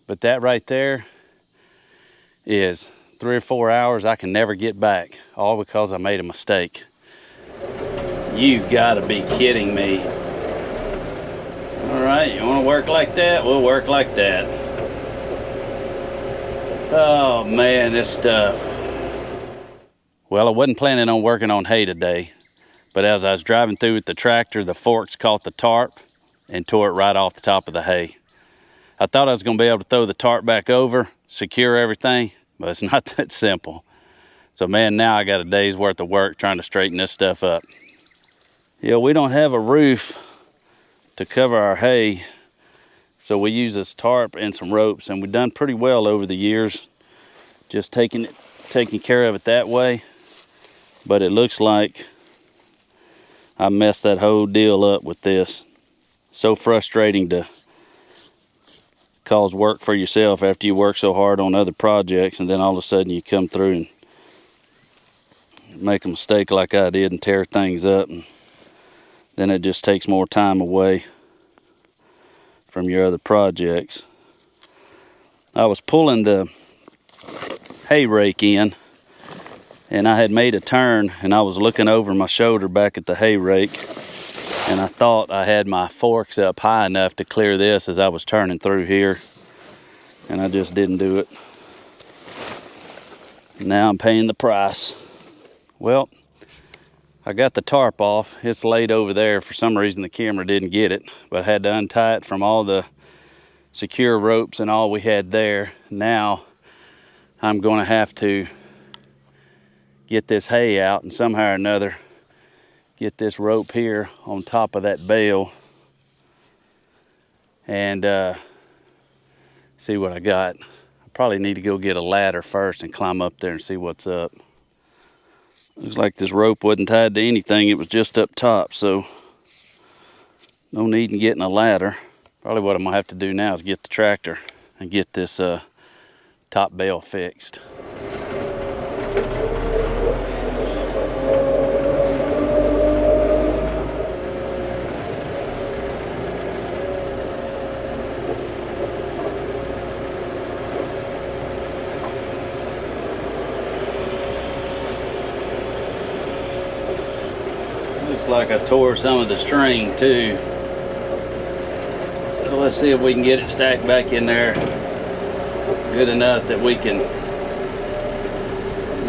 But that right there is 3 or 4 hours I can never get back, all because I made a mistake. You gotta be kidding me. All right, you wanna work like that? We'll work like that. Oh man, this stuff. Well, I wasn't planning on working on hay today, but as I was driving through with the tractor, the forks caught the tarp and tore it right off the top of the hay. I thought I was gonna be able to throw the tarp back over, secure everything, but it's not that simple. So man, now I got a day's worth of work trying to straighten this stuff up. Yeah, we don't have a roof to cover our hay, so we use this tarp and some ropes, and we've done pretty well over the years just taking care of it that way. But it looks like I messed that whole deal up with this. So frustrating to cause work for yourself after you work so hard on other projects, and then all of a sudden you come through and make a mistake like I did and tear things up, and then it just takes more time away from your other projects. I was pulling the hay rake in, and I had made a turn, and I was looking over my shoulder back at the hay rake, and I thought I had my forks up high enough to clear this as I was turning through here, and I just didn't do it. Now I'm paying the price. Well, I got the tarp off. It's laid over there. For some reason the camera didn't get it, but I had to untie it from all the secure ropes and all we had there. Now I'm going to have to get this hay out and somehow or another get this rope here on top of that bale and see what I got. I probably need to go get a ladder first and climb up there and see what's up. Looks like this rope wasn't tied to anything, it was just up top, so no need in getting a ladder. Probably what I'm gonna have to do now is get the tractor and get this top bale fixed. Looks like I tore some of the string too. So let's see if we can get it stacked back in there good enough that we can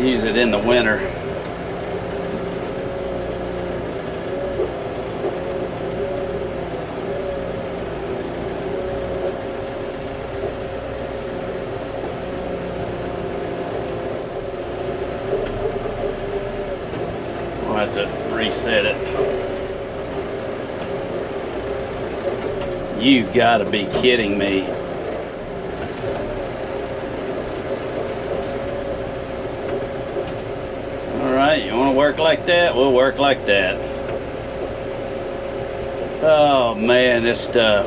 use it in the winter. We'll have to reset it. You gotta be kidding me. All right, you wanna work like that? We'll work like that. Oh man, this stuff.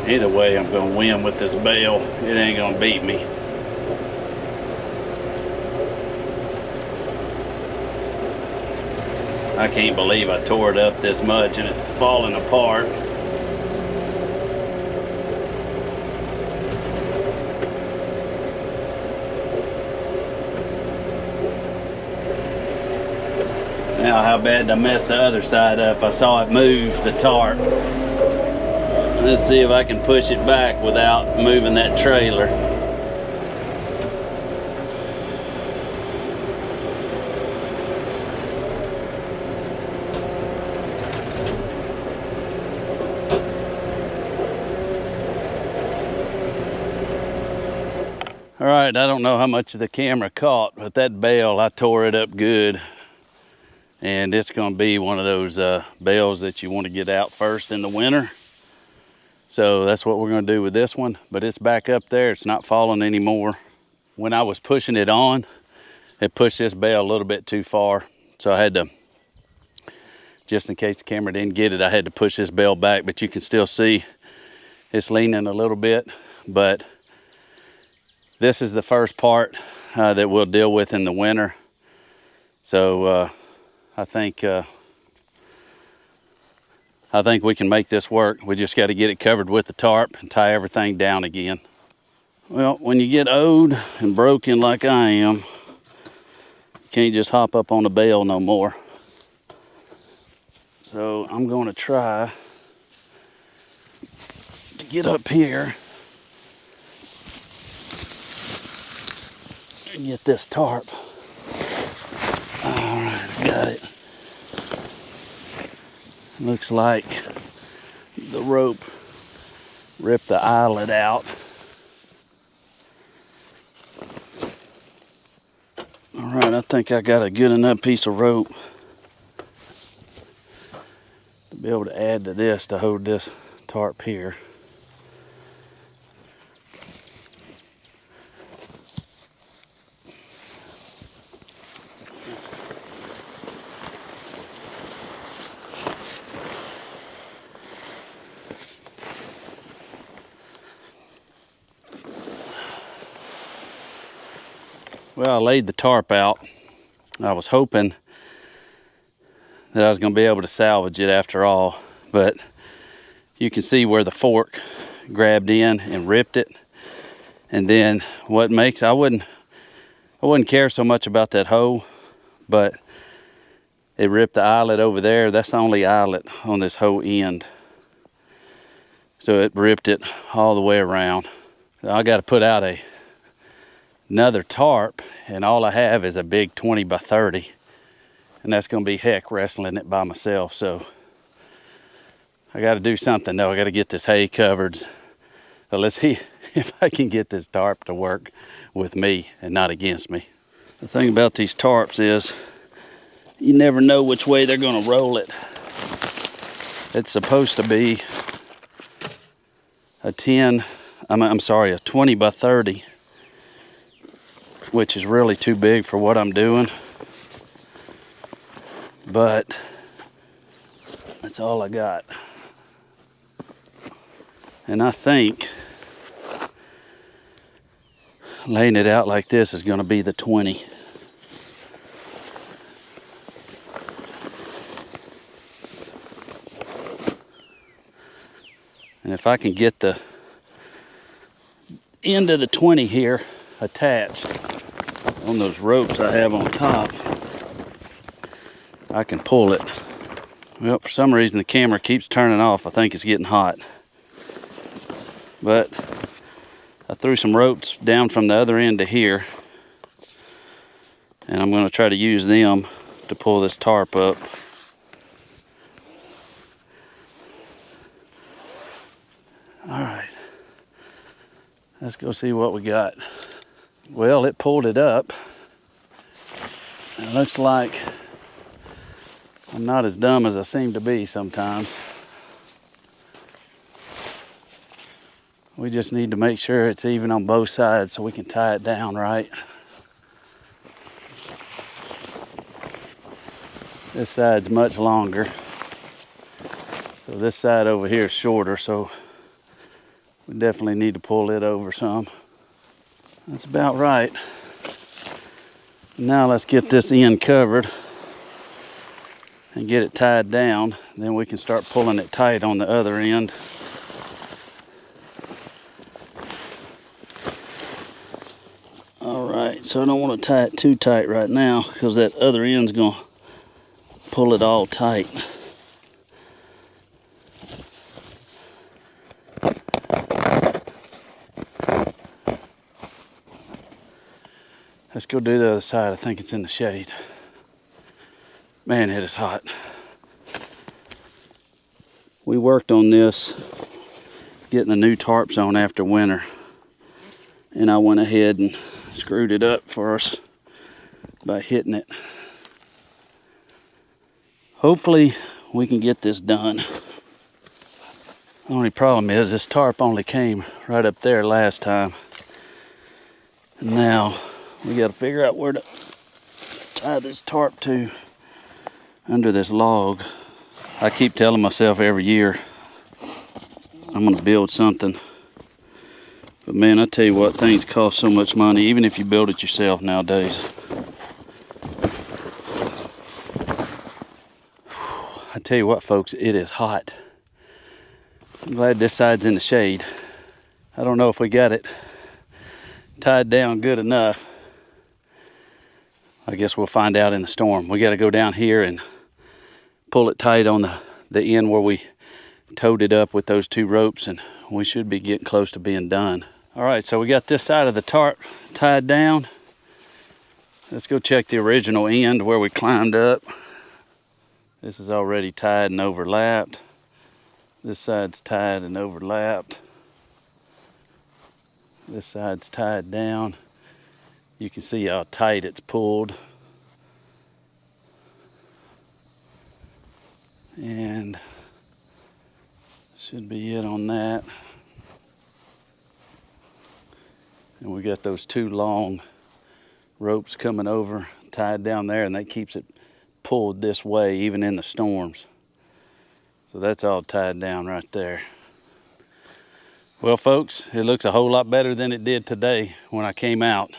Either way, I'm gonna win with this bale. It ain't gonna beat me. I can't believe I tore it up this much and it's falling apart. Now, how bad did I mess the other side up? I saw it move the tarp. Let's see if I can push it back without moving that trailer. All right, I don't know how much of the camera caught, but that bale, I tore it up good. And it's gonna be one of those bales that you wanna get out first in the winter. So that's what we're gonna do with this one, but it's back up there, it's not falling anymore. When I was pushing it on, it pushed this bale a little bit too far. So I had to, just in case the camera didn't get it, I had to push this bale back, but you can still see it's leaning a little bit. But this is the first part that we'll deal with in the winter. So I think we can make this work. We just got to get it covered with the tarp and tie everything down again. Well, when you get old and broken like I am, you can't just hop up on a bale no more. So I'm going to try to get up here and get this tarp. All right, I got it. Looks like the rope ripped the eyelet out. All right, I think I got a good enough piece of rope to be able to add to this to hold this tarp here. Well, I laid the tarp out. I was hoping that I was going to be able to salvage it after all, but you can see where the fork grabbed in and ripped it. And then what makes, I wouldn't care so much about that hole, but it ripped the eyelet over there. That's the only eyelet on this whole end. So it ripped it all the way around. So I got to put out another tarp, and all I have is a big 20 by 30, and that's going to be heck wrestling it by myself. So I got to do something though. I got to get this hay covered. So let's see if I can get this tarp to work with me and not against me. The thing about these tarps is you never know which way they're going to roll it. It's supposed to be a 20 by 30, which is really too big for what I'm doing, but that's all I got. And I think laying it out like this is going to be the 20. And if I can get the end of the 20 here attached on those ropes I have on top, I can pull it. Well, for some reason the camera keeps turning off. I think it's getting hot. But I threw some ropes down from the other end to here, and I'm going to try to use them to pull this tarp up. All right, let's go see what we got. Well, it pulled it up. It looks like I'm not as dumb as I seem to be sometimes. We just need to make sure it's even on both sides so we can tie it down right. This side's much longer. So this side over here is shorter, so we definitely need to pull it over some. That's about right. Now let's get this end covered and get it tied down. Then we can start pulling it tight on the other end. All right, so I don't want to tie it too tight right now because that other end's gonna pull it all tight. Let's go do the other side. I think it's in the shade. Man, it is hot. We worked on this, getting the new tarps on after winter, and I went ahead and screwed it up for us by hitting it. Hopefully we can get this done. The only problem is this tarp only came right up there last time. And now we got to figure out where to tie this tarp to under this log. I keep telling myself every year I'm going to build something. But man, I tell you what, things cost so much money, even if you build it yourself nowadays. I tell you what, folks, it is hot. I'm glad this side's in the shade. I don't know if we got it tied down good enough. I guess we'll find out in the storm. We got to go down here and pull it tight on the end where we towed it up with those 2 ropes, and we should be getting close to being done. All right, so we got this side of the tarp tied down. Let's go check the original end where we climbed up. This is already tied and overlapped. This side's tied and overlapped. This side's tied down. You can see how tight it's pulled. And should be it on that. And we got those 2 long ropes coming over, tied down there, and that keeps it pulled this way even in the storms. So that's all tied down right there. Well, folks, it looks a whole lot better than it did today when I came out.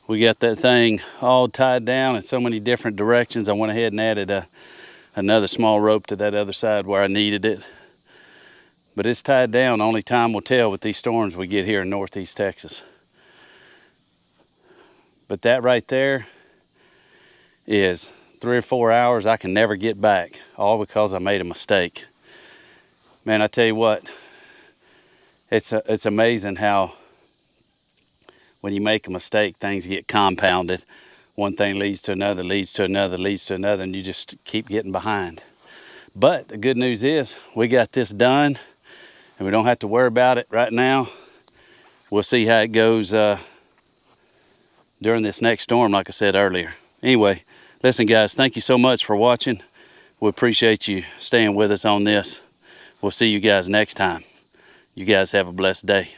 We got that thing all tied down in so many different directions. I went ahead and added another small rope to that other side where I needed it. But it's tied down. Only time will tell with these storms we get here in northeast Texas. But that right there is 3 or 4 hours I can never get back, all because I made a mistake. Man, I tell you what, it's amazing how when you make a mistake, things get compounded. One thing leads to another, leads to another, leads to another, and you just keep getting behind. But the good news is we got this done, and we don't have to worry about it right now. We'll see how it goes during this next storm, like I said earlier. Anyway, listen, guys, thank you so much for watching. We appreciate you staying with us on this. We'll see you guys next time. You guys have a blessed day.